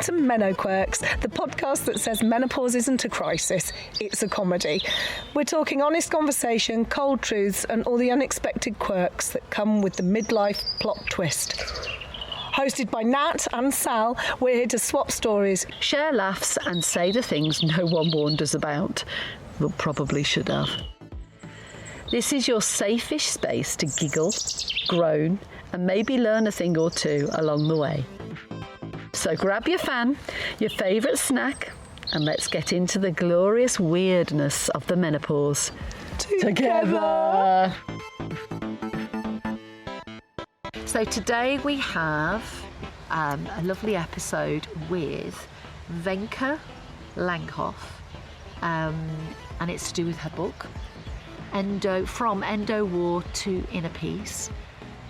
to Meno Quirks, the podcast that says menopause isn't a crisis, it's a comedy. We're talking honest conversation, cold truths, and all the unexpected quirks that come with the midlife plot twist. Hosted by Nat and Sal, we're here to swap stories, share laughs, and say the things no one warned us about, but probably should have. This is your safe-ish space to giggle, groan, and maybe learn a thing or two along the way. So grab your fan, your favourite snack, and let's get into the glorious weirdness of the menopause. Together! So today we have a lovely episode with Wenke Langhof, and it's to do with her book, From Endo War to Inner Peace,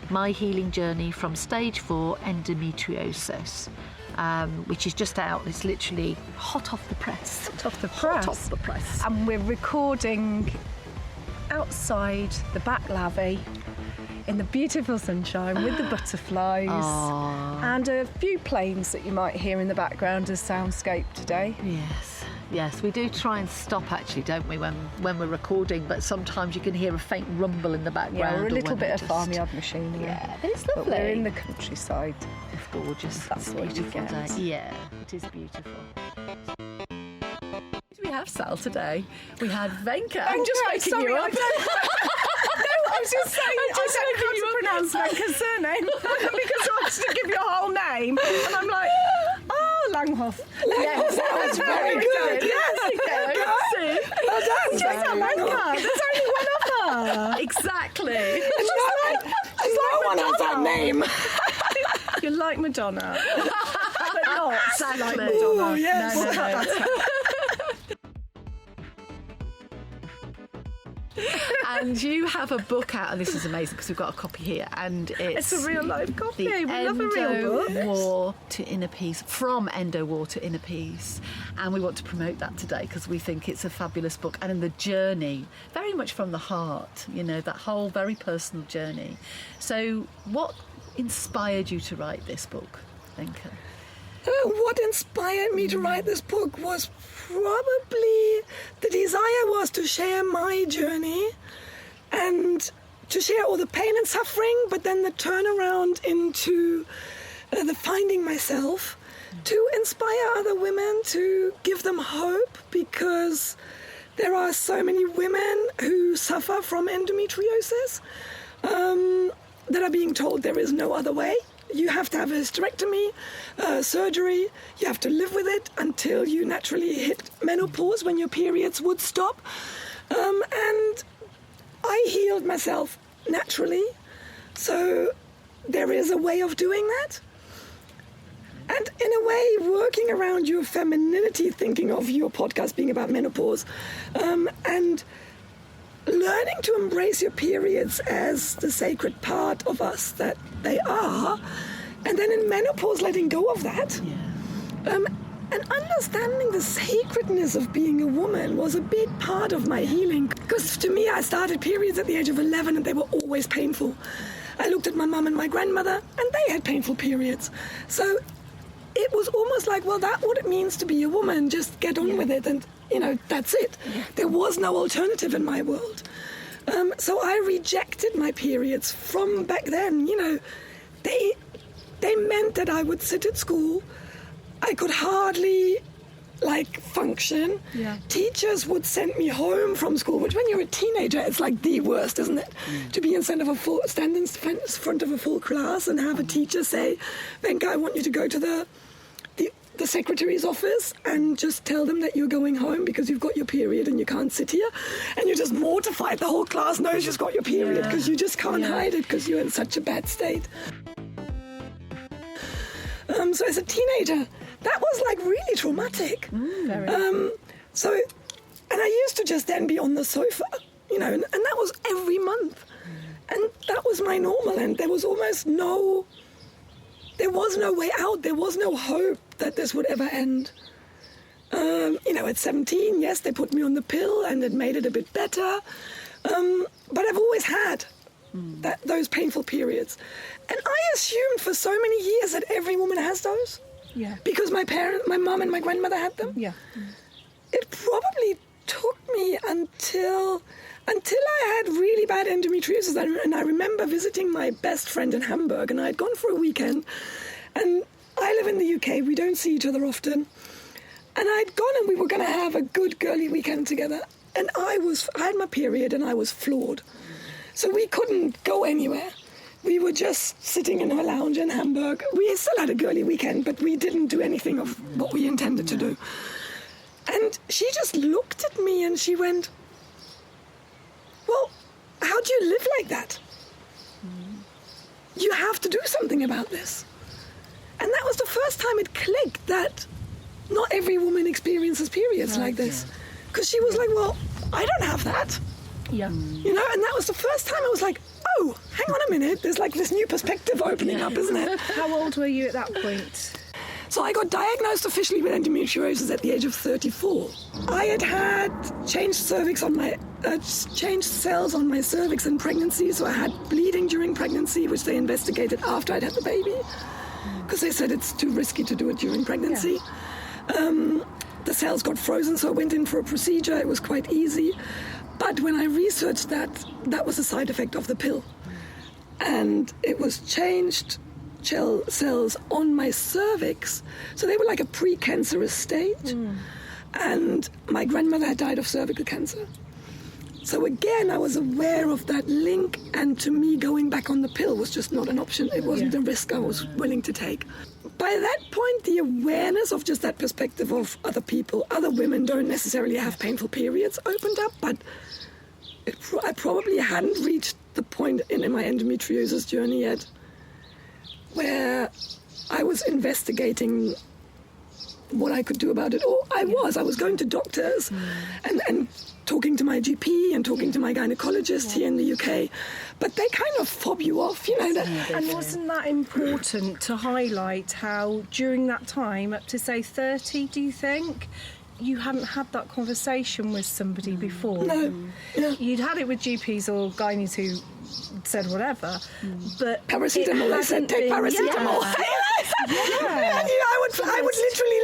My Healing Journey from Stage 4 Endometriosis, which is just out. It's literally hot off the press. Hot off the press. And we're recording outside the back lavvy in the beautiful sunshine with the butterflies. Aww. And a few planes that you might hear in the background as soundscape today. Yes, we do try and stop actually, don't we, when we're recording, but sometimes you can hear a faint rumble in the background. Yeah, we're a little bit of farmyard machinery. Yeah, it's lovely. But we're in the countryside. It's gorgeous. That's it's what you beautiful get. day. Yeah, it is beautiful. We have Sal today. We had Wenke. I'm just making you up. I was just saying, I don't know how to pronounce Wenke's surname because I wanted to give you a whole name, and I'm like, Langhof. Yes, that was very good. Yes, well done. Just a Wenke. There's only one of her. Exactly. No one has that name. You're like Madonna, but not Exactly. like Madonna. Ooh, yes. No. And you have a book out, and this is amazing because we've got a copy here, and It's a real life copy. The We love a real book. Endo War to Inner Peace, From Endo War to Inner Peace, and we want to promote that today because we think it's a fabulous book, and in the journey, very much from the heart, that whole very personal journey. So what inspired you to write this book, Wenke? What inspired me to write this book was probably the desire was to share my journey and to share all the pain and suffering, but then the turnaround into the finding myself, to inspire other women, to give them hope, because there are so many women who suffer from endometriosis that are being told there is no other way. You have to have a hysterectomy, surgery, you have to live with it until you naturally hit menopause when your periods would stop. And I healed myself naturally, so there is a way of doing that. And in a way, working around your femininity, thinking of your podcast being about menopause, and learning to embrace your periods as the sacred part of us that they are, and then in menopause letting go of that. And understanding the sacredness of being a woman was a big part of my healing, because to me I started periods at the age of 11 and they were always painful. I looked at my mum and my grandmother and they had painful periods, so it was almost like, well, that's what it means to be a woman, just get on with it, and that's it. There was no alternative in my world. So I rejected my periods from back then. They meant that I would sit at school. I could hardly function. Yeah. Teachers would send me home from school, which when you're a teenager, it's like the worst, isn't it? To be stand in front of a full class and have a teacher say, Wenke, I want you to go to the secretary's office and just tell them that you're going home because you've got your period and you can't sit here, and you're just mortified. The whole class knows you've got your period because you just can't hide it because you're in such a bad state. So as a teenager, that was really traumatic. Very. So, and I used to just then be on the sofa, and that was every month, and that was my normal, and there was no way out. There was no hope that this would ever end. At 17, yes, they put me on the pill and it made it a bit better. But I've always had those painful periods. And I assumed for so many years that every woman has those. Yeah. Because my mom and my grandmother had them. Yeah. It probably took me until I had really bad endometriosis. And I remember visiting my best friend in Hamburg, and I had gone for a weekend. And I live in the UK. We don't see each other often. And I'd gone, and we were going to have a good girly weekend together. And I had my period, and I was floored. So we couldn't go anywhere. We were just sitting in a lounge in Hamburg. We still had a girly weekend, but we didn't do anything of what we intended to do. And she just looked at me and she went, well, how do you live like that? You have to do something about this. And that was the first time it clicked that not every woman experiences periods like this. Because she was like, well, I don't have that. Yeah. You know, and that was the first time I was like, oh, hang on a minute. There's like this new perspective opening up, isn't it? How old were you at that point? So I got diagnosed officially with endometriosis at the age of 34. I had changed cells on my cervix in pregnancy, so I had bleeding during pregnancy, which they investigated after I'd had the baby, because they said it's too risky to do it during pregnancy. Yeah. The cells got frozen, so I went in for a procedure. It was quite easy. But when I researched that was a side effect of the pill. And it was changed cells on my cervix. So they were like a pre-cancerous state. And my grandmother had died of cervical cancer. So again, I was aware of that link, and to me, going back on the pill was just not an option. It wasn't a risk I was willing to take. By that point, the awareness of just that perspective of other people, other women don't necessarily have painful periods, opened up, but I probably hadn't reached the point in my endometriosis journey yet where I was investigating what I could do about it. Or I was going to doctors and talking to my GP and talking to my gynecologist here in the UK, but they kind of fob you off, you know. And wasn't that important to highlight how during that time, up to say 30, do you think, you hadn't had that conversation with somebody before? No. You'd had it with GPs or gynaes who said whatever, but paracetamol, they said take paracetamol. I would literally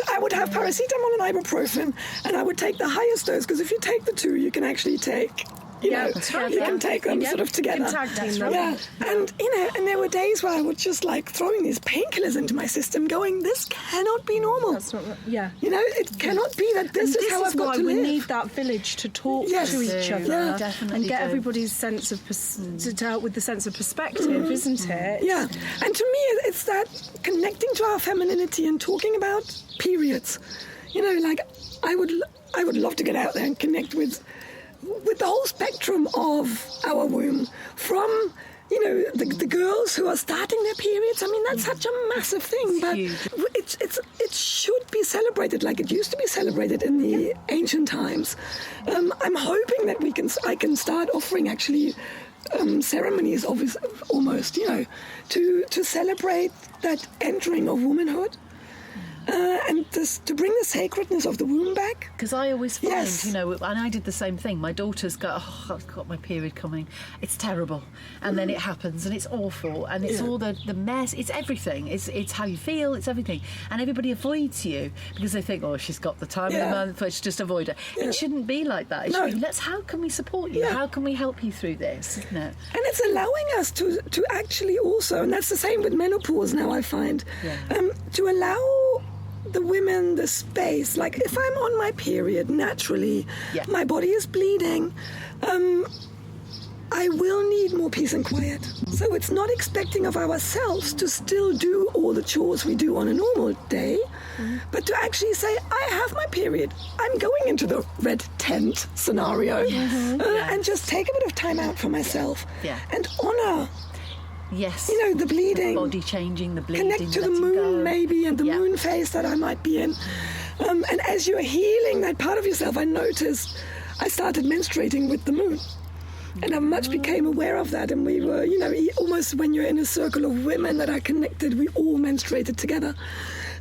I would have paracetamol and ibuprofen, and I would take the highest dose, because if you take the two, you can actually take, you can take them sort of together. Yeah, and and there were days where I would just like throwing these painkillers into my system, going, this cannot be normal. That's not, it cannot be that this is how I've got to live. We need that village to talk to each other and get everybody's sense of to help with the sense of perspective, isn't it? Yeah, and to me, it's that connecting to our femininity and talking about periods. Like I would love to get out there and connect with the whole spectrum of our womb, from the girls who are starting their periods. I mean, that's such a massive thing, but it should be celebrated like it used to be celebrated in the ancient times. I'm hoping that I can start offering actually ceremonies, almost, to celebrate that entering of womanhood. And to bring the sacredness of the womb back. Because I always find, and I did the same thing. My daughters go, I've got my period coming. It's terrible. And then it happens, and it's awful. And it's all the mess. It's everything. It's how you feel. It's everything. And everybody avoids you because they think, she's got the time of the month. Let's just avoid her. Yeah. It shouldn't be like that. It should be, how can we support you? How can we help you through this? Isn't it? And it's allowing us to actually also, and that's the same with menopause now, I find, to allow the women the space. Like if I'm on my period naturally, my body is bleeding, I will need more peace and quiet. So it's not expecting of ourselves to still do all the chores we do on a normal day, but to actually say, I have my period, I'm going into the red tent scenario, and just take a bit of time out for myself and honour the bleeding. The body changing, the bleeding. Connect to the moon maybe, and the moon phase that I might be in. And as you're healing that part of yourself, I noticed I started menstruating with the moon. And I much became aware of that. And we were, almost when you're in a circle of women that are connected, we all menstruated together.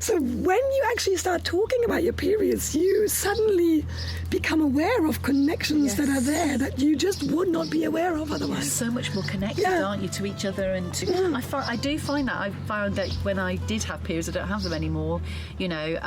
So when you actually start talking about your periods, you suddenly become aware of connections that are there that you just would not be aware of otherwise. You're so much more connected, aren't you, to each other? And to, I do find that. I found that when I did have periods, I don't have them anymore. You know,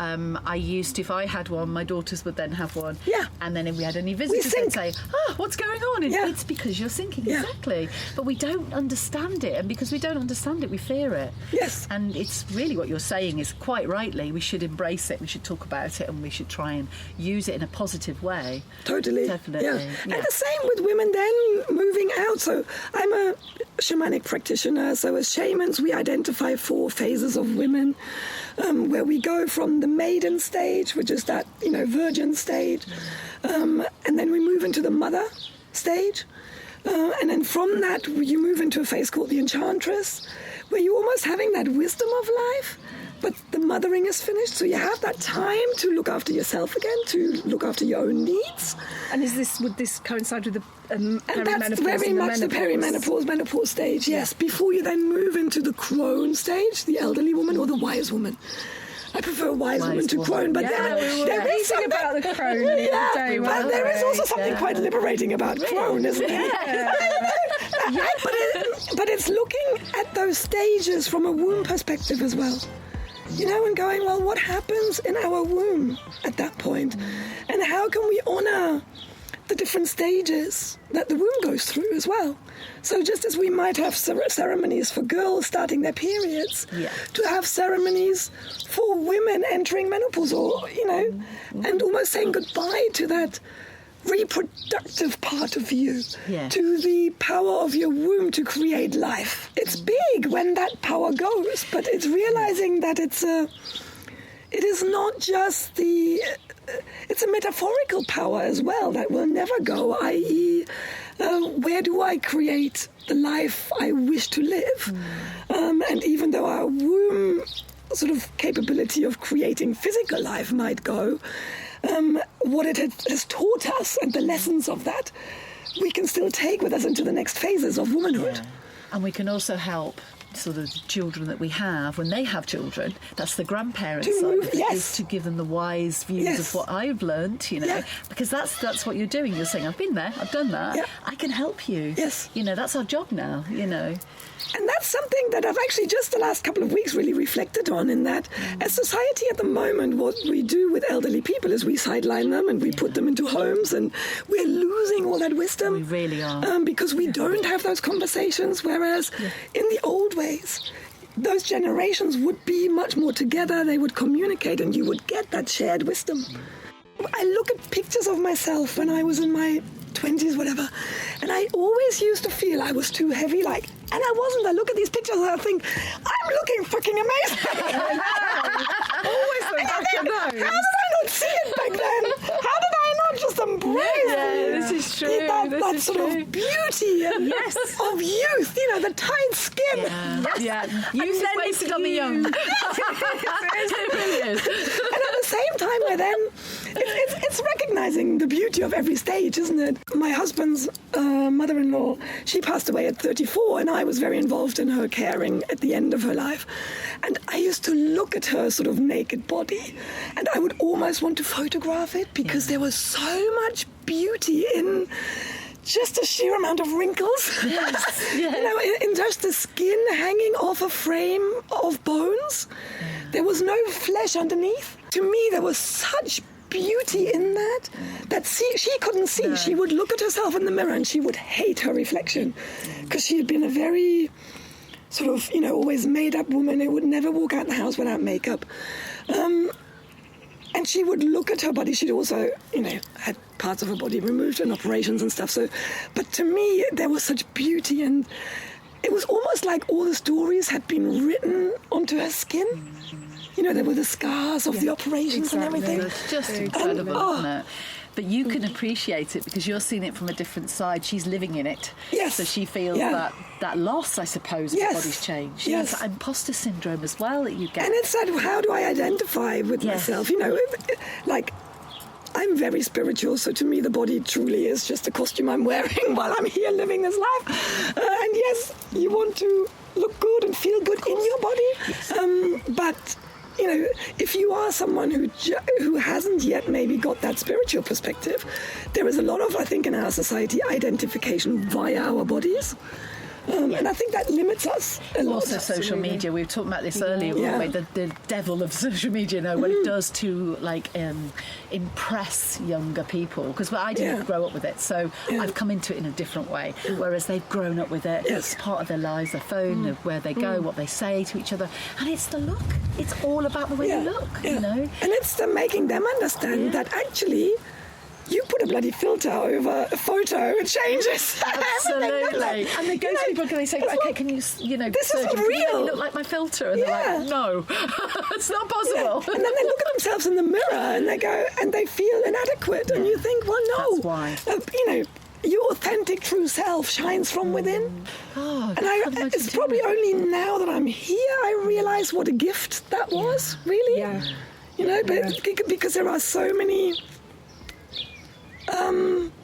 I used to, if I had one, my daughters would then have one. Yeah. And then if we had any visitors, they'd say, what's going on? And it's because you're syncing, exactly. But we don't understand it. And because we don't understand it, we fear it. Yes. And it's really what you're saying is quite rightly, we should embrace it, we should talk about it, and we should try and use it in a positive way. Totally. Definitely. Yeah. And the same with women then moving out. So I'm a shamanic practitioner. So as shamans, we identify 4 phases of women, where we go from the maiden stage, which is that, virgin stage, and then we move into the mother stage. And then from that, you move into a phase called the enchantress, where you're almost having that wisdom of life, but the mothering is finished. So you have that time to look after yourself again, to look after your own needs. And would this coincide with the and perimenopause? That's very much the menopause stage, yes. Before you then move into the crone stage, the elderly woman or the wise woman. I prefer wise woman to crone, but there is something about the crone the other day, but there is also something quite liberating about crone, isn't it? But it's looking at those stages from a womb perspective as well. And going, well, what happens in our womb at that point? And how can we honor the different stages that the womb goes through as well? So just as we might have ceremonies for girls starting their periods, to have ceremonies for women entering menopause, or, and almost saying goodbye to that reproductive part of you, to the power of your womb to create life. It's big when that power goes, but it's realizing that it is not just it's a metaphorical power as well that will never go, i.e., where do I create the life I wish to live? And even though our womb sort of capability of creating physical life might go, what it has taught us and the lessons of that, we can still take with us into the next phases of womanhood. And we can also help sort of children that we have when they have children. That's the grandparents side of it, is to give them the wise views of what I've learned, because that's what you're doing. You're saying, I've been there, I've done that, I can help you. Yes. That's our job now, And that's something that I've actually just the last couple of weeks really reflected on, in that as society at the moment, what we do with elderly people is we sideline them and we put them into homes, and we're losing all that wisdom. We really are. Because we don't have those conversations, whereas in the old ways, those generations would be much more together, they would communicate, and you would get that shared wisdom. I look at pictures of myself when I was in my 20s, whatever, and I always used to feel I was too heavy, and I wasn't. I look at these pictures and I think, I'm looking fucking amazing. Always think I know. How did I not see it back then? How did I not just embrace this is true. that sort of beauty of youth, the tight skin. Youth is wasted on the young. It really is. And at the same time, it's recognizing the beauty of every stage, isn't it? My husband's mother-in-law, she passed away at 34, and I was very involved in her caring at the end of her life. And I used to look at her sort of naked body, and I would almost want to photograph it, because there was so much beauty in just a sheer amount of wrinkles. In just the skin hanging off a frame of bones. There was no flesh underneath. To me, there was such beauty in that she couldn't see. She would look at herself in the mirror and she would hate her reflection, because she had been a very sort of, always made-up woman who would never walk out the house without makeup. And she would look at her body. She'd also, had parts of her body removed and operations and stuff. So, but to me, there was such beauty, and it was almost like all the stories had been written onto her skin. There were the scars of the operations and everything. It's just incredible, isn't it? But you can appreciate it because you're seeing it from a different side. She's living in it. Yes. So she feels that loss, I suppose, of the body's changed. Yes. Imposter syndrome as well that you get. And it's that, how do I identify with myself? I'm very spiritual, so to me the body truly is just a costume I'm wearing while I'm here living this life. And yes, you want to look good and feel good in your body. But you know, if you are someone who hasn't yet maybe got that spiritual perspective, there is a lot of, I think, in our society, identification via our bodies. And I think that limits us a lot. Also, social media. We were talking about this earlier, weren't we? The devil of social media, what it does to impress younger people. Because I didn't grow up with it, so I've come into it in a different way. Whereas they've grown up with it. Yes. It's part of their lives, their phone, where they go, what they say to each other, and it's the look. It's all about the way you look. You know, and it's making them understand that actually. You put a bloody filter over a photo, it changes. Absolutely. And they go to people and they say, okay, can you this surgeon, isn't real. Can you look like my filter? And they're like, no, it's not possible. And then they look at themselves in the mirror and they go, and they feel inadequate. And you think, well, no. That's why. Your authentic true self shines from within. Oh, and it's probably only now that I'm here I realise what a gift that was, really. Yeah. But because there are so many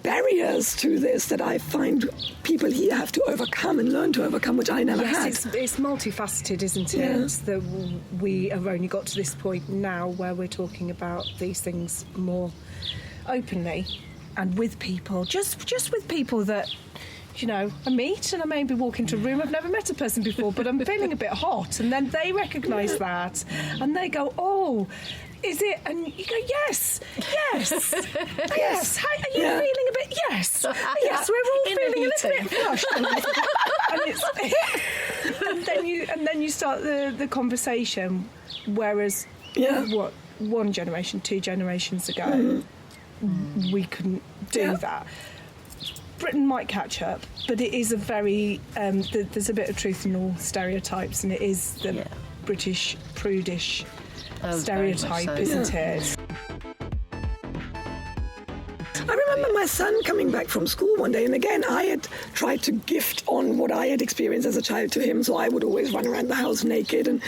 barriers to this that I find people here have to overcome and learn to overcome, which I never had. It's multifaceted, isn't it? Yeah. That we have only got to this point now where we're talking about these things more openly and with people, just with people that, I meet, and I maybe walk into a room, I've never met a person before, but I'm feeling a bit hot, and then they recognise that, and they go, oh, is it? And you go, yes. How, are you feeling a bit? Yes, we're all feeling a little bit flushed. and then you start the conversation. Whereas, one generation, 2 generations ago, we couldn't do that. Britain might catch up, but it is a very there's a bit of truth in all stereotypes, and it is the British prudish stereotype, so. isn't it? I remember my son coming back from school one day, and again, I had tried to gift on what I had experienced as a child to him, so I would always run around the house naked, and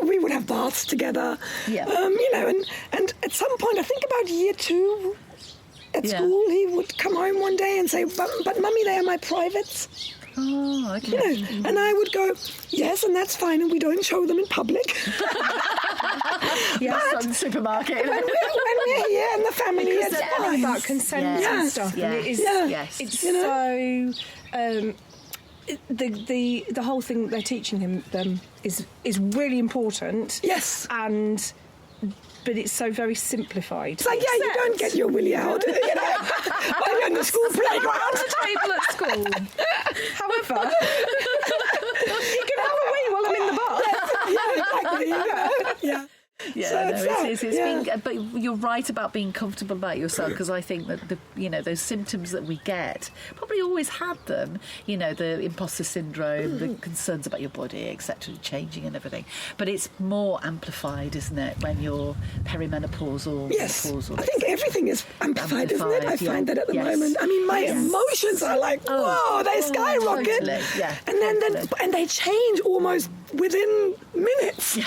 we would have baths together. Yeah. And at some point, I think about year 2, at school, he would come home one day and say, but Mummy, they are my privates. Oh, okay. And I would go, yes, and that's fine, and we don't show them in public. Yes, on the supermarket. When we're here and the family, because it's they're fine. about consent and stuff, and it is. It's so. The whole thing that they're teaching them is really important. Yes. But it's so very simplified. It's like, you don't get your willy out, while you're in the school playground. On the table at school. However, you can have a wee while I'm in the bath. Exactly. It's being, but you're right about being comfortable about yourself, because I think that those symptoms that we get, probably always had them, the imposter syndrome, the concerns about your body, etc., changing and everything, but it's more amplified, isn't it, when you're perimenopausal? Yes, menopausal, I think everything is amplified, isn't it? I find that at the moment. I mean, my emotions are like, whoa, they skyrocket. Totally. Yeah, and they change almost within minutes.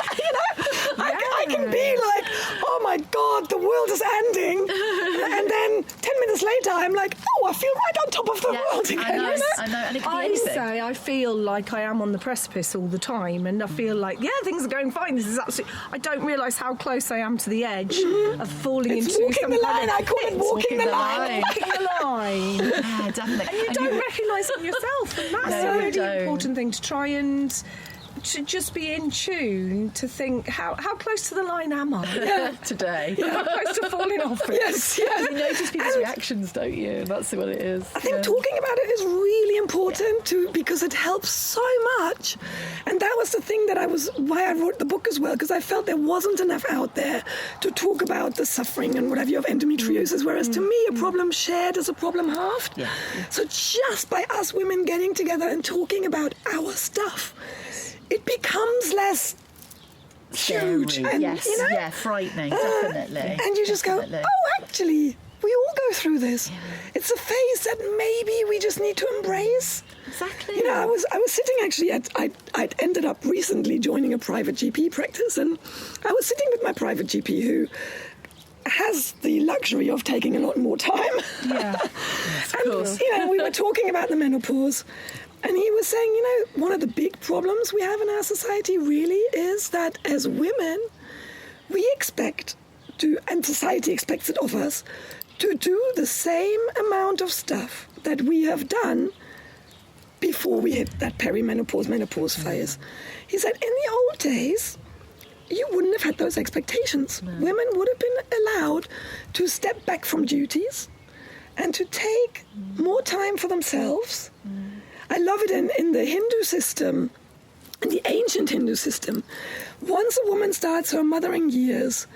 I can be like, oh my God, the world is ending, and then 10 minutes later, I'm like, oh, I feel right on top of the world again. I know. And it can be anything. I feel like I am on the precipice all the time, and I feel like, things are going fine. This is absolutely. I don't realise how close I am to the edge of falling into walking the line. I call it walking the line. Walking the line. Yeah, definitely. And you don't recognise it yourself, and that's a really important thing, to try and to just be in tune, to think, how close to the line am I today? How close to falling off it? Yes. You notice people's reactions, don't you? That's what it is. I think talking about it is really important too, because it helps so much. And that was the thing why I wrote the book as well, because I felt there wasn't enough out there to talk about the suffering and what have you of endometriosis, whereas to me, a problem shared is a problem halved. Yeah. So just by us women getting together and talking about our stuff, it becomes less huge. And, frightening, definitely. And you just go, oh, actually, we all go through this. Yeah. It's a phase that maybe we just need to embrace. Exactly. I was sitting actually I'd ended up recently joining a private GP practice, and I was sitting with my private GP who has the luxury of taking a lot more time. Yeah. Yes, of course. And, we were talking about the menopause. And he was saying, one of the big problems we have in our society really is that as women, we expect to, and society expects it of us, to do the same amount of stuff that we have done before we hit that peri-menopause, menopause phase. He said, in the old days, you wouldn't have had those expectations. No. Women would have been allowed to step back from duties and to take more time for themselves. I love it in the Hindu system, in the ancient Hindu system. Once a woman starts her mothering years,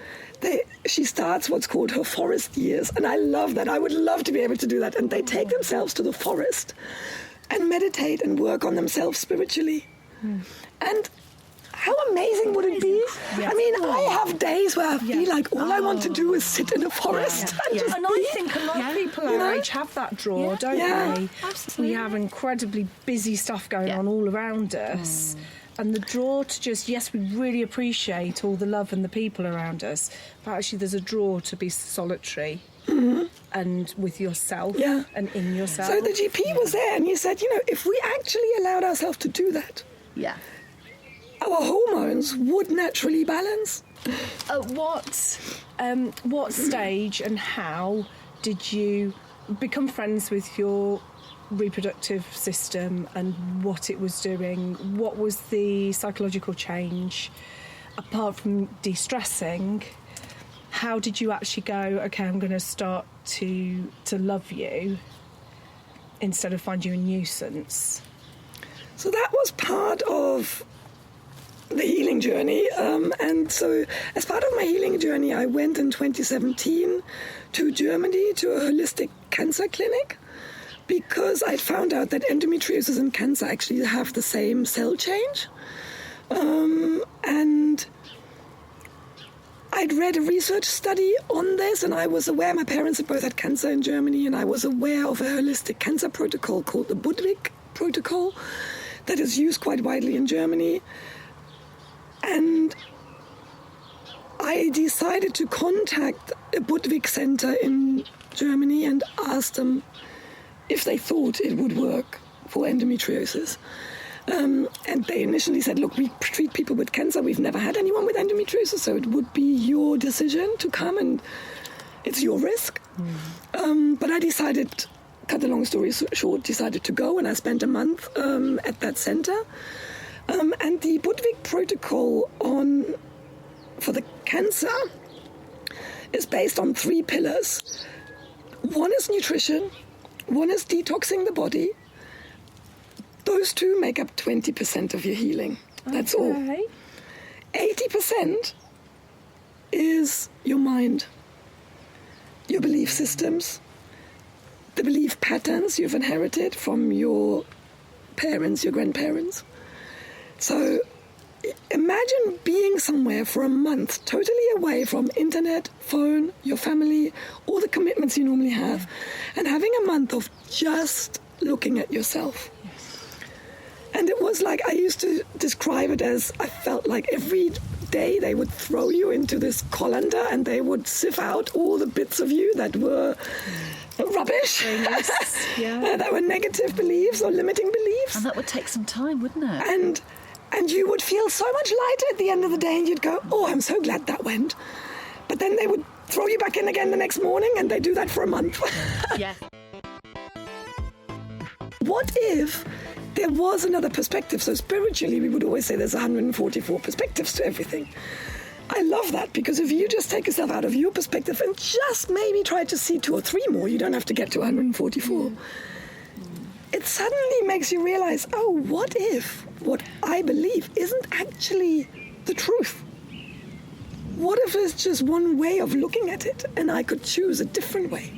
she starts what's called her forest years. And I love that. I would love to be able to do that. And they take themselves to the forest and meditate and work on themselves spiritually. And how amazing would it be? Yeah. I mean, I have days where I feel like all I want to do is sit in a forest and just And I think a lot of people our age have that draw, don't they? Absolutely. We have incredibly busy stuff going on all around us. And the draw to just, yes, we really appreciate all the love and the people around us, but actually there's a draw to be solitary and with yourself and in yourself. So the GP was there and he said, if we actually allowed ourselves to do that, our hormones would naturally balance. At what stage and how did you become friends with your reproductive system and what it was doing? What was the psychological change? Apart from de-stressing, how did you actually go, okay, I'm going to start to love you instead of find you a nuisance? So that was part of the healing journey. And so as part of my healing journey, I went in 2017 to Germany to a holistic cancer clinic because I found out that endometriosis and cancer actually have the same cell change. And I'd read a research study on this, and I was aware, my parents had both had cancer in Germany, and I was aware of a holistic cancer protocol called the Budwig protocol that is used quite widely in Germany. And I decided to contact a Budwig center in Germany and ask them if they thought it would work for endometriosis. And they initially said, look, we treat people with cancer. We've never had anyone with endometriosis, so it would be your decision to come and it's your risk. But I decided, cut the long story short, decided to go, and I spent a month at that center. And the Budwig protocol for the cancer is based on 3 pillars. One is nutrition, one is detoxing the body. Those 2 make up 20% of your healing. That's all. 80% is your mind, your belief systems, the belief patterns you've inherited from your parents, your grandparents. So imagine being somewhere for a month, totally away from internet, phone, your family, all the commitments you normally have, and having a month of just looking at yourself. And it was like, I used to describe it as, I felt like every day they would throw you into this colander and they would sieve out all the bits of you that were rubbish, that were negative beliefs or limiting beliefs. And that would take some time, wouldn't it? And you would feel so much lighter at the end of the day, and you'd go, oh, I'm so glad that went. But then they would throw you back in again the next morning, and they do that for a month. What if there was another perspective? So spiritually, we would always say there's 144 perspectives to everything. I love that, because if you just take yourself out of your perspective and just maybe try to see 2 or 3 more, you don't have to get to 144. It suddenly makes you realize, oh, what if what I believe isn't actually the truth? What if it's just one way of looking at it and I could choose a different way?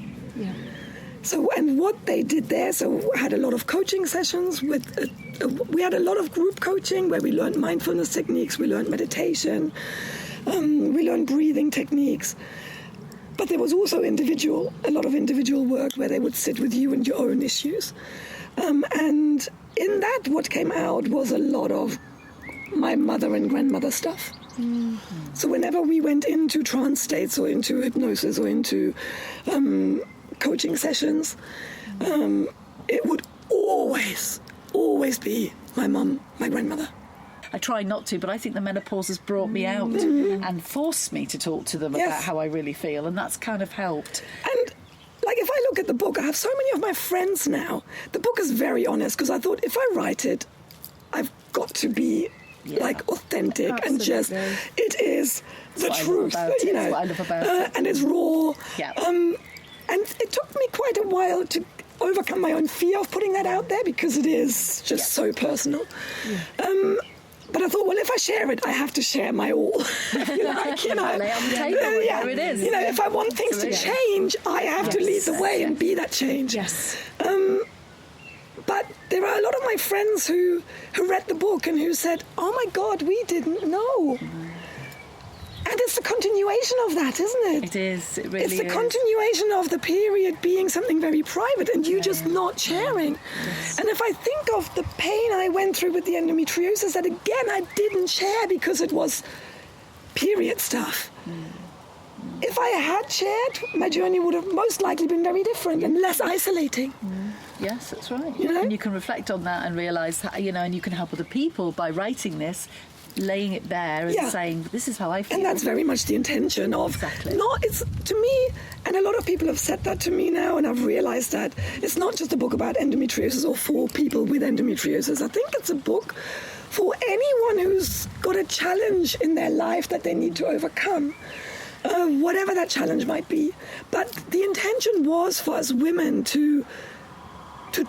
So, and what they did there, so we had a lot of coaching sessions we had a lot of group coaching where we learned mindfulness techniques, we learned meditation, we learned breathing techniques. But there was also a lot of individual work where they would sit with you and your own issues. And in that, what came out was a lot of my mother and grandmother stuff. So whenever we went into trance states or into hypnosis or into coaching sessions, it would always be my mum, my grandmother. I try not to, but I think the menopause has brought me out and forced me to talk to them about how I really feel, and that's kind of helped. And like, if I look at the book, I have so many of my friends now. The book is very honest, because I thought if I write it, I've got to be like authentic and just, it is the truth, you know. That's what I love about it. And it's raw. Yeah. And it took me quite a while to overcome my own fear of putting that out there, because it is just so personal. But I thought, well, if I share it, I have to share my all. Like, you know, lay on the table, there it is. You know, if I want things to change, I have to lead the way and be that change. Yes. But there are a lot of my friends who read the book and who said, oh my God, we didn't know. And it's the continuation of that, isn't it? It is, it really is. It's the continuation of the period being something very private and you just not sharing. Yes. And if I think of the pain I went through with the endometriosis, that again I didn't share because it was period stuff. If I had shared, my journey would have most likely been very different and less isolating. Yes, that's right. You know? And you can reflect on that and realise, you know, and you can help other people by writing this, laying it there and saying, this is how I feel. And that's very much the intention of... Exactly. It's, to me, and a lot of people have said that to me now, and I've realised that it's not just a book about endometriosis or for people with endometriosis. I think it's a book for anyone who's got a challenge in their life that they need to overcome. Whatever that challenge might be. But the intention was for us women to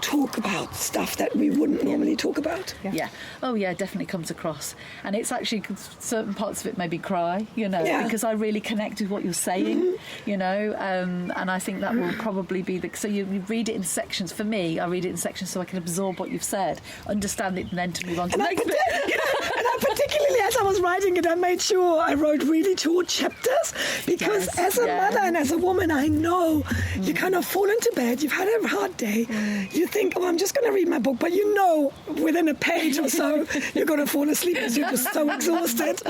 talk about stuff that we wouldn't normally talk about. Yeah. Oh, yeah, definitely comes across. And it's actually, certain parts of it made me cry, you know, because I really connect with what you're saying, you know, and I think that will probably be so you read it in sections. For me, I read it in sections so I can absorb what you've said, understand it, and then to move on to the next bit. And I particularly, as I was writing it, I made sure I wrote really short chapters, because as a mother and as a woman, I know you kind of fall into bed, you've had a hard day, you think, oh, I'm just going to read my book, but you know within a page or so you're going to fall asleep because you're just so exhausted.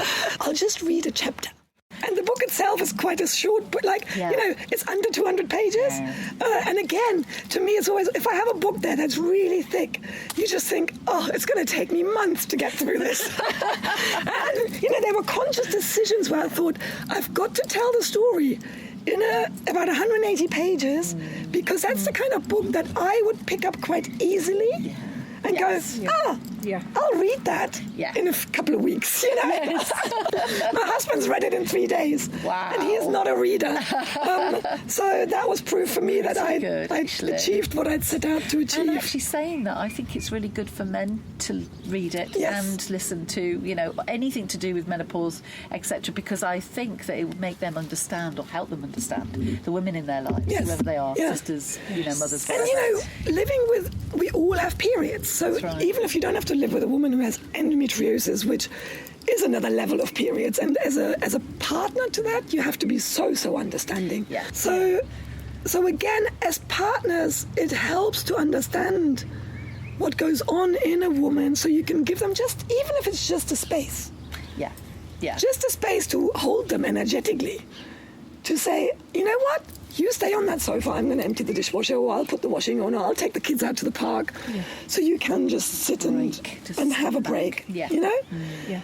I'll just read a chapter. And the book itself is quite a short book, you know, it's under 200 pages. And again, to me, it's always, if I have a book there that's really thick, you just think, oh, it's going to take me months to get through this. And, you know, there were conscious decisions where I thought, I've got to tell the story in about 180 pages, because that's the kind of book that I would pick up quite easily and go, I'll read that in a couple of weeks, you know. My husband's read it in 3 days. Wow. And he is not a reader. So that was proof for me that I'd achieved what I'd set out to achieve. And actually saying that, I think it's really good for men to read it and listen to, you know, anything to do with menopause, etc., because I think that it would make them understand or help them understand the women in their lives, whoever they are, sisters, you know, mothers, whatever. And, you know, living with, we all have periods. So even if you don't have to live with a woman who has endometriosis, which is another level of periods, and as a partner to that, you have to be so understanding. Yeah. So again, as partners, it helps to understand what goes on in a woman, so you can give them just, even if it's just a space. Yeah. Yeah. Just a space to hold them energetically. To say, you know what? You stay on that sofa, I'm going to empty the dishwasher, or I'll put the washing on, or I'll take the kids out to the park. So you can just sit and have a break, you know?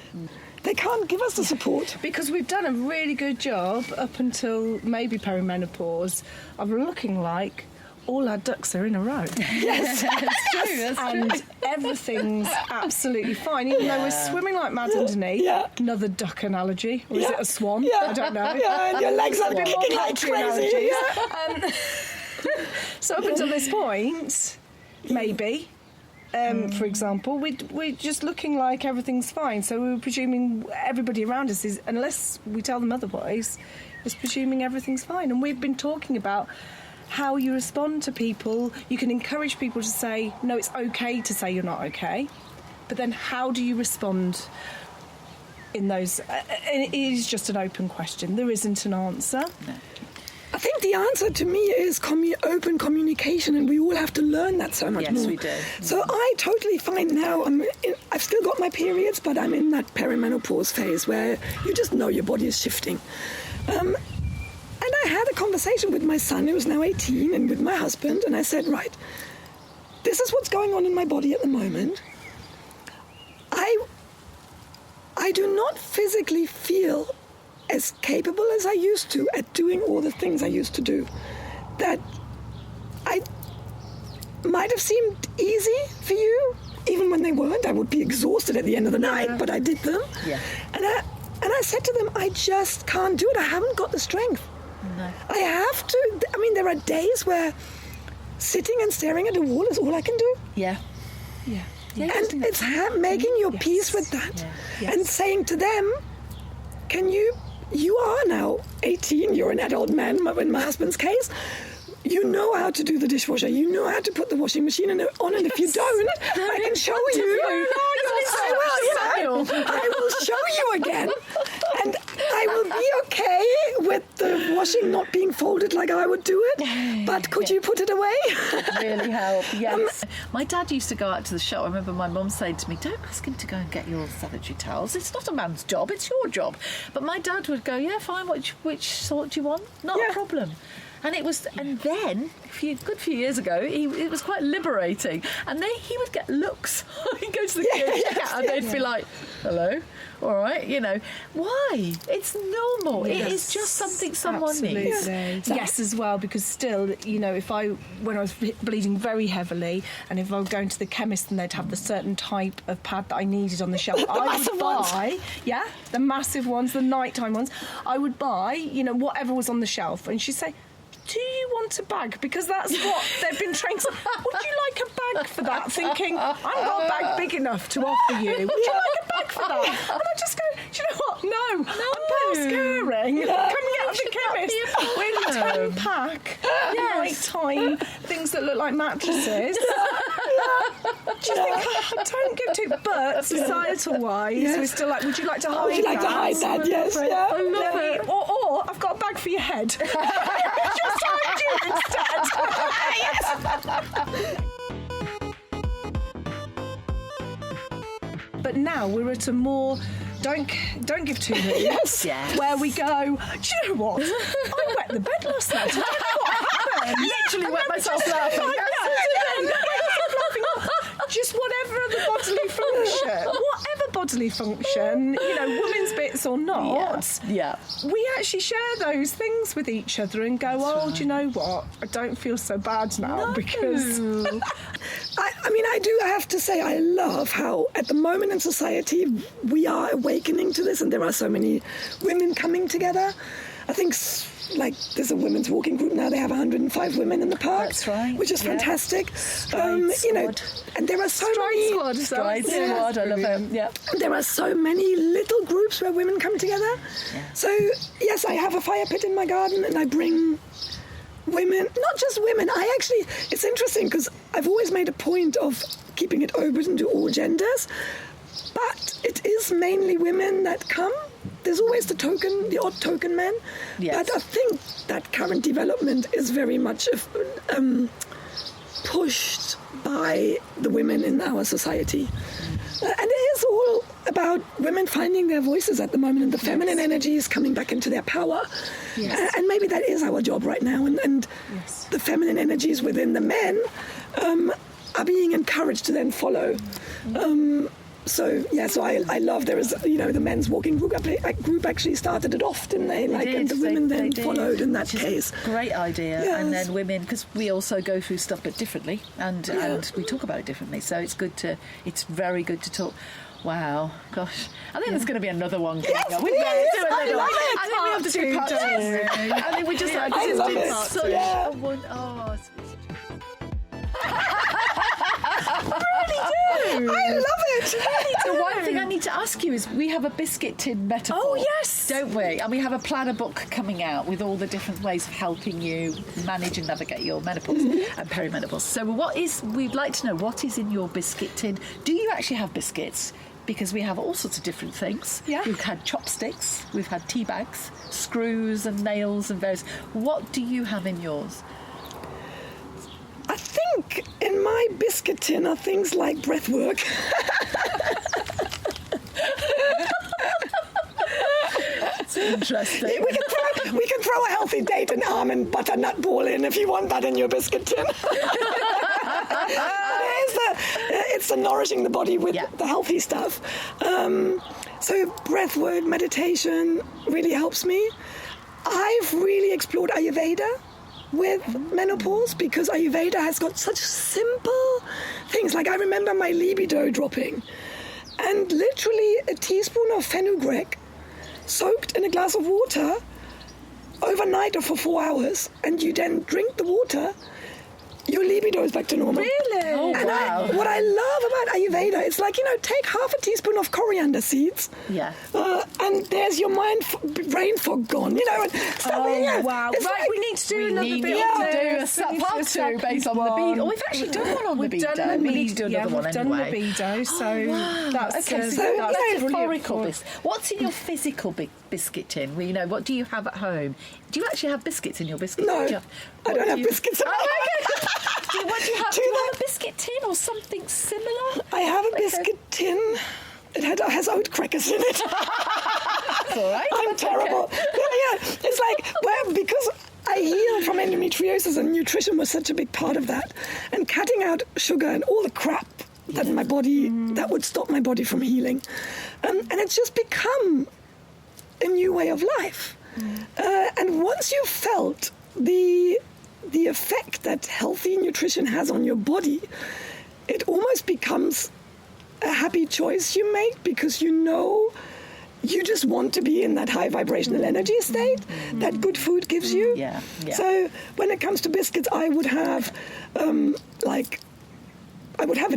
They can't give us the support. Because we've done a really good job up until maybe perimenopause of looking like all our ducks are in a row. Yes, that's true. And everything's absolutely fine, even though we're swimming like mad underneath. Another duck analogy, or is it a swan? I don't know. And your legs are kicking like crazy. So up until this point, maybe, for example, we're just looking like everything's fine. So we're presuming everybody around us is, unless we tell them otherwise, is presuming everything's fine. And we've been talking about how you respond to people. You can encourage people to say, no, it's okay to say you're not okay. But then how do you respond in those? It is just an open question. There isn't an answer. No. I think the answer to me is open communication, and we all have to learn that so much more. Yes, we do. So I totally find now, I've still got my periods, but I'm in that perimenopause phase where you just know your body is shifting. And I had a conversation with my son, who's now 18, and with my husband, and I said, right, this is what's going on in my body at the moment. I do not physically feel as capable as I used to at doing all the things I used to do. That I might have seemed easy for you, even when they weren't. I would be exhausted at the end of the night, but I did them. Yeah. And I said to them, I just can't do it. I haven't got the strength. No. I have to. I mean, there are days where sitting and staring at a wall is all I can do. Yeah. Yeah. Yeah, And it's making your peace with that. Yeah. Yes. And saying to them, you are now 18, you're an adult man, in my husband's case. You know how to do the dishwasher. You know how to put the washing machine on, and if you don't, I can show you. I will show you again. And I will be okay with the washing not being folded like I would do it. But could you put it away? Really help, yes. My dad used to go out to the shop. I remember my mum saying to me, don't ask him to go and get your sanitary towels. It's not a man's job, it's your job. But my dad would go, yeah, fine, which sort do you want? Not a problem. And then a good few years ago, it was quite liberating. And then he would get looks. He'd go to the kitchen and they'd be like, hello, all right, Why? It's normal. Yes. It is just something someone needs. Yes, as well, because still, when I was bleeding very heavily, and if I was going to the chemist and they'd have the certain type of pad that I needed on the shelf, I would buy, the massive ones, the nighttime ones, I would buy, whatever was on the shelf. And she'd say, do you want a bag? Because that's what they've been trained to. Would you like a bag for that? Thinking, I haven't got a bag big enough to offer you. Would you like a bag for that? And I just go, do you know what? No. I'm past caring. Coming out of the chemist with a 10-pack night-time things that look like mattresses. Just think, don't give to. But societal-wise, we're still like, would you like to hide that? Would you like to hide that? Yes. Yeah. I love it. Or I've got a bag for your head. Just hide you instead. But now we're at a more don't give to me. Yes. Where we go, do you know what? I wet the bed last night. I don't know what happened. Literally wet myself laughing. Just whatever the bodily function, women's bits or not. Yeah. We actually share those things with each other and go, do you know what? I don't feel so bad now because... I have to say, I love how at the moment in society we are awakening to this, and there are so many women coming together. I think there's a women's walking group now. They have 105 women in the park. That's right. Which is fantastic. Stride Squad. And there are so many... Stride Squad, I love it. Yeah. There are so many little groups where women come together. Yeah. So, yes, I have a fire pit in my garden, and I bring women, not just women. It's interesting because I've always made a point of keeping it open to all genders, but it is mainly women that come. There's always the odd token man. Yes. But I think that current development is very much pushed by the women in our society. And it is all about women finding their voices at the moment, and the feminine energy is coming back into their power. Yes. And maybe that is our job right now. And the feminine energies within the men are being encouraged to then follow. So I love there is, the men's walking group actually started it off, didn't they? And the women then followed in that case. Great idea. Yes. And then women, because we also go through stuff but differently, and we talk about it differently. So it's very good to talk. Wow, gosh. I think there's going to be another one coming up. We do another one. I think we have to do part two. I think we just I love it. Such a one. Oh, I love it. The one thing I need to ask you is, we have a biscuit tin metaphor. Oh, yes. Don't we? And we have a planner book coming out with all the different ways of helping you manage and navigate your menopause and perimenopause. So we'd like to know what is in your biscuit tin. Do you actually have biscuits? Because we have all sorts of different things. Yeah. We've had chopsticks, we've had tea bags, screws and nails and various. What do you have in yours? I think in my biscuit tin are things like breath work. That's interesting. We can throw a healthy date and almond butternut ball in if you want that in your biscuit tin. It's the nourishing the body with the healthy stuff. So breath work, meditation really helps me. I've really explored Ayurveda with menopause because Ayurveda has got such simple things. Like I remember my libido dropping and literally a teaspoon of fenugreek soaked in a glass of water overnight or for 4 hours, and you then drink the water, your libido is back to normal. Really? Oh, And wow. what I love about Ayurveda, it's like, take half a teaspoon of coriander seeds, Yeah. and there's your brain fog gone, and stuff. Oh, wow. It's Right, like- we need to do another need bit to of do this. a We need to part do a two based second on the one. libido. Oh, we've actually done one on We've libido. done We need to do another one we've anyway. done libido, so that's Okay, so So, that's you know, metaphorical. What's in your physical biscuit tin? Well, what do you have at home? Do you actually have biscuits in your biscuit No, tin? I don't have biscuits at Oh, home. okay. What do you have? Do Do you that. have a biscuit tin or something similar? I have a biscuit tin. It has oat crackers in it. That's all right. I'm terrible. Yeah, it's like, because I heal from endometriosis and nutrition was such a big part of that. And cutting out sugar and all the crap that my body, that would stop my body from healing. And it's just become a new way of life. And once you've felt the effect that healthy nutrition has on your body, it almost becomes a happy choice you make because you just want to be in that high vibrational energy state that good food gives you. Yeah. So when it comes to biscuits, I would have a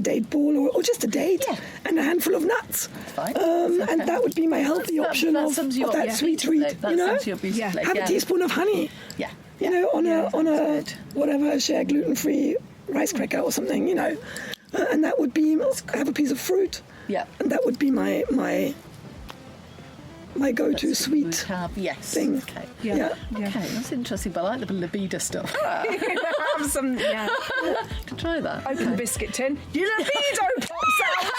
date ball or just a date and a handful of nuts. Fine. And that would be my healthy option of that sweet treat. That sums you up beautifully. Have a teaspoon of honey. Yeah. On a good. whatever, share gluten-free rice cracker or something, and that would be, have a piece of fruit. Yeah. And that would be my go-to sweet thing. Okay. Yeah. Okay, that's interesting, but I like the libido stuff. Have some, To try that. open the biscuit tin. Your libido pops out.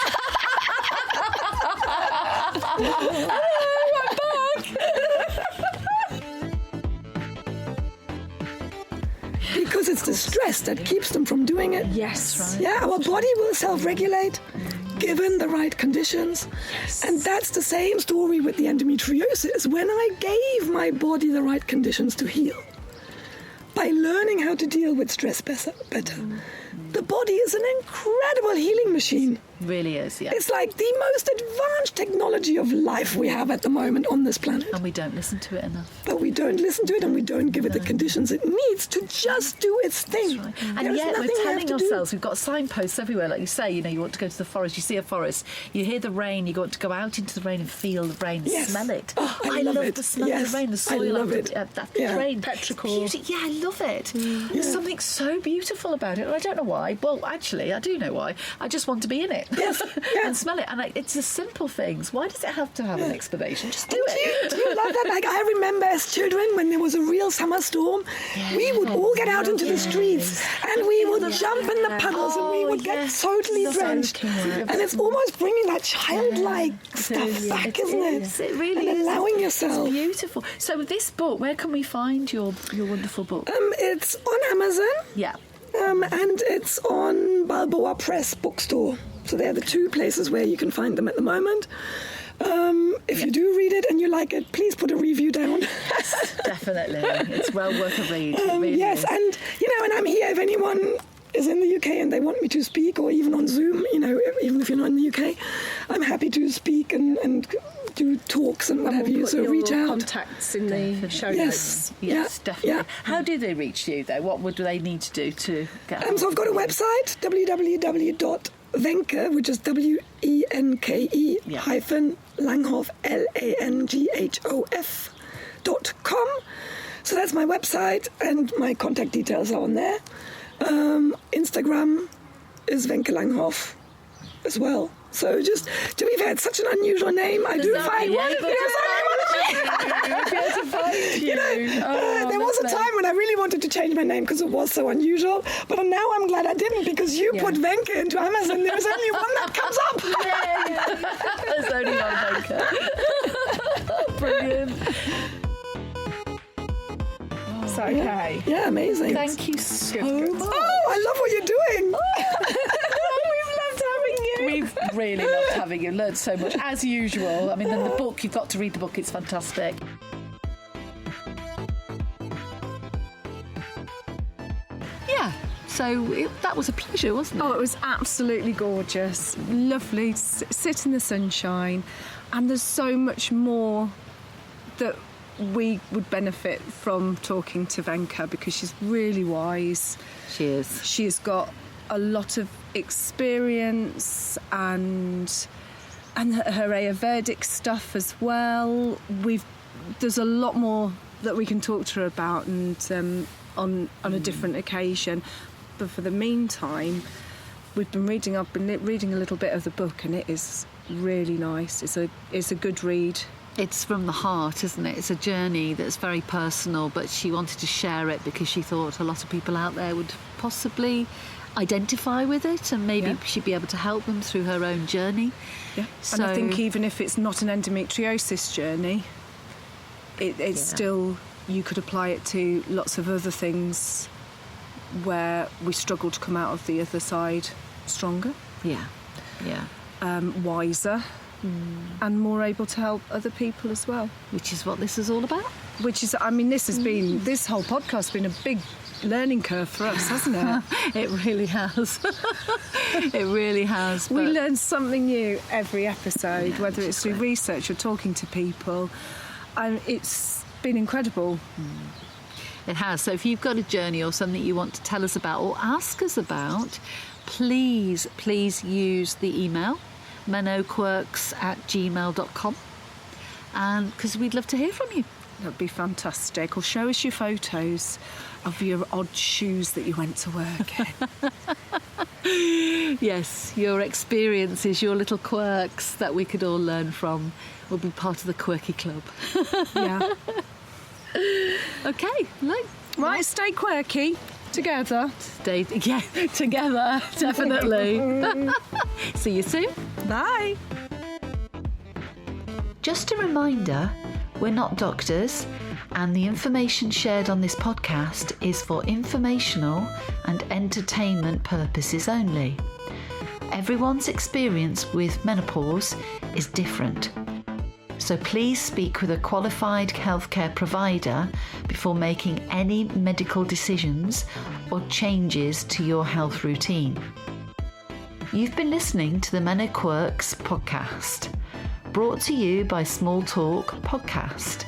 Because it's the stress that keeps them from doing it. Yes. Yeah, our body will self-regulate given the right conditions. And that's the same story with the endometriosis. When I gave my body the right conditions to heal, by learning how to deal with stress better, the body is an incredible healing machine. Really is, yeah. It's like the most advanced technology of life we have at the moment on this planet. And we don't listen to it enough. But we don't listen to it and we don't give it the conditions it needs to just do its thing. Right. There And is yet nothing we're we have telling to do. ourselves, we've got signposts everywhere, like you say, you want to go to the forest, you see a forest, you hear the rain, you want to go out into the rain and feel the rain, Yes. smell it. Oh, I love it. the smell Yes, of the rain, the I soil love after it. that Yeah. rain. Petrichor. Beauty. Yeah, I love it. There's something so beautiful about it. And I don't know why. Well, actually, I do know why. I just want to be in it and smell it. And it's the simple things. Why does it have to have an explanation? Just do it. Do you love that? Like, I remember as children when there was a real summer storm, we would all get out into the streets and we would jump in the puddles and we would get totally drenched. And it's almost bringing that childlike stuff back, isn't it? It really and is. allowing yourself. It's beautiful. So this book, where can we find your wonderful book? It's on Amazon. Yeah. And it's on Balboa Press bookstore. So they're the two places where you can find them at the moment. If you do read it and you like it, please put a review down. Definitely. It's well worth a read. It really Yes, is. and, and I'm here if anyone is in the UK and they want me to speak, or even on Zoom, even if you're not in the UK, I'm happy to speak and do talks and what have you. So reach out. Contacts in the show notes. Yes, Yeah, definitely. yeah. How do they reach you, though? What would they need to do to get So I've got a website, www.wenke, which is WENKE hyphen Langhof, LANGHOF.com. So that's my website, and my contact details are on there. Instagram is Wenke Langhof as well. So just, to be fair, it's such an unusual name. I do find there was a time when I really wanted to change my name because it was so unusual, but now I'm glad I didn't, because you put Wenke into Amazon, there's only one that comes up. There's only one Wenke. Brilliant. It's okay. Yeah, amazing. Thank you so Good. Oh, much. I love what you're doing. We've loved having you. We've really loved having having. You've learned so much, as usual. I mean, then the book, you've got to read the book. It's fantastic. Yeah. So that was a pleasure, wasn't it? Oh, it was absolutely gorgeous. Lovely to sit in the sunshine. And there's so much more that we would benefit from talking to Wenke, because she's really wise. She is. She's got a lot of experience and her Ayurvedic stuff as well. There's a lot more that we can talk to her about, and on a different occasion. But for the meantime, I've been reading a little bit of the book, and it is really nice. It's a good read. It's from the heart, isn't it? It's a journey that's very personal, but she wanted to share it because she thought a lot of people out there would possibly identify with it, and maybe she'd be able to help them through her own journey. Yeah. And I think even if it's not an endometriosis journey, it's still, you could apply it to lots of other things where we struggle to come out of the other side stronger. Yeah. Wiser. And more able to help other people as well. Which is what this is all about. This whole podcast has been a big learning curve for us, hasn't it? It really has. It really has. We learn something new every episode, whether it's through research or talking to people. It's been incredible. It has. So if you've got a journey or something you want to tell us about or ask us about, please use the email menoquirks@gmail.com, and because we'd love to hear from you. That'd be fantastic. Or show us your photos of your odd shoes that you went to work in. Yes, your experiences, your little quirks that we could all learn from will be part of the quirky club. Yeah. Okay, look. Right, stay quirky. Together. Together, definitely. See you soon. Bye. Just a reminder, we're not doctors, and the information shared on this podcast is for informational and entertainment purposes only. Everyone's experience with menopause is different. So please speak with a qualified healthcare provider before making any medical decisions or changes to your health routine. You've been listening to the Meno Quirks podcast, brought to you by Small Talk Podcast.